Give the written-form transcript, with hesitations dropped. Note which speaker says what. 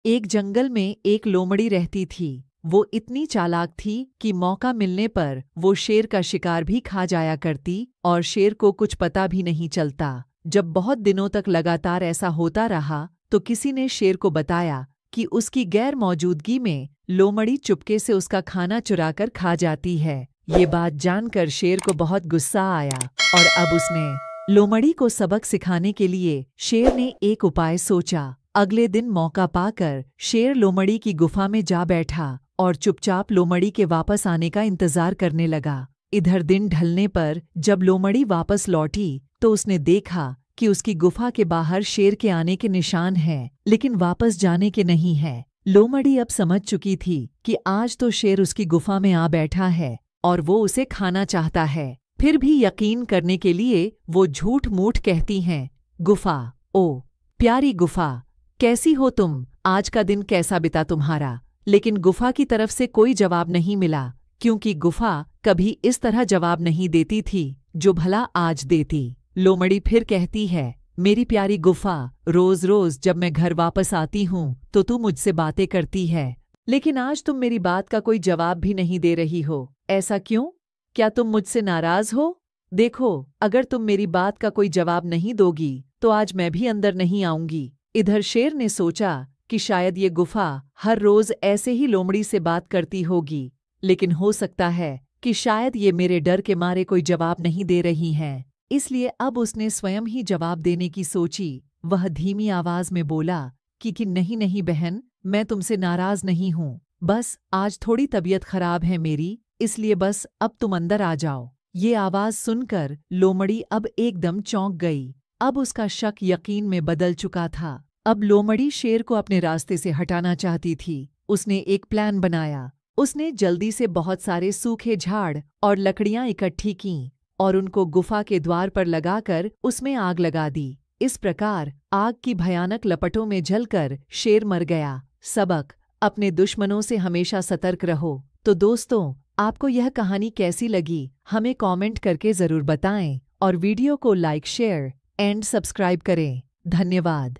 Speaker 1: एक जंगल में एक लोमड़ी रहती थी। वो इतनी चालाक थी कि मौका मिलने पर वो शेर का शिकार भी खा जाया करती और शेर को कुछ पता भी नहीं चलता। जब बहुत दिनों तक लगातार ऐसा होता रहा तो किसी ने शेर को बताया कि उसकी गैर मौजूदगी में लोमड़ी चुपके से उसका खाना चुराकर खा जाती है। ये बात जानकर शेर को बहुत गुस्सा आया और अब उसने लोमड़ी को सबक सिखाने के लिए शेर ने एक उपाय सोचा। अगले दिन मौका पाकर शेर लोमड़ी की गुफा में जा बैठा और चुपचाप लोमड़ी के वापस आने का इंतजार करने लगा। इधर दिन ढलने पर जब लोमड़ी वापस लौटी तो उसने देखा कि उसकी गुफा के बाहर शेर के आने के निशान हैं, लेकिन वापस जाने के नहीं है। लोमड़ी अब समझ चुकी थी कि आज तो शेर उसकी गुफा में आ बैठा है और वो उसे खाना चाहता है। फिर भी यकीन करने के लिए वो झूठ मूठ कहती हैं, गुफा, ओ प्यारी गुफा, कैसी हो तुम? आज का दिन कैसा बिता तुम्हारा? लेकिन गुफा की तरफ से कोई जवाब नहीं मिला, क्योंकि गुफा कभी इस तरह जवाब नहीं देती थी जो भला आज देती। लोमड़ी फिर कहती है, मेरी प्यारी गुफा, रोज रोज जब मैं घर वापस आती हूँ तो तू मुझसे बातें करती है, लेकिन आज तुम मेरी बात का कोई जवाब भी नहीं दे रही हो। ऐसा क्यों? क्या तुम मुझसे नाराज हो? देखो, अगर तुम मेरी बात का कोई जवाब नहीं दोगी तो आज मैं भी अंदर नहीं आऊंगी। इधर शेर ने सोचा कि शायद ये गुफा हर रोज ऐसे ही लोमड़ी से बात करती होगी, लेकिन हो सकता है कि शायद ये मेरे डर के मारे कोई जवाब नहीं दे रही हैं। इसलिए अब उसने स्वयं ही जवाब देने की सोची। वह धीमी आवाज में बोला कि नहीं नहीं बहन, मैं तुमसे नाराज नहीं हूँ, बस आज थोड़ी तबीयत खराब है मेरी, इसलिए बस अब तुम अंदर आ जाओ। ये आवाज सुनकर लोमड़ी अब एकदम चौंक गई। अब उसका शक यकीन में बदल चुका था। अब लोमड़ी शेर को अपने रास्ते से हटाना चाहती थी। उसने एक प्लान बनाया। उसने जल्दी से बहुत सारे सूखे झाड़ और लकड़ियां इकट्ठी कीं और उनको गुफा के द्वार पर लगाकर उसमें आग लगा दी। इस प्रकार आग की भयानक लपटों में जलकर शेर मर गया। सबक: अपने दुश्मनों से हमेशा सतर्क रहो। तो दोस्तों, आपको यह कहानी कैसी लगी हमें कमेंट करके ज़रूर बताएं और वीडियो को लाइक, शेयर एंड सब्सक्राइब करें। धन्यवाद।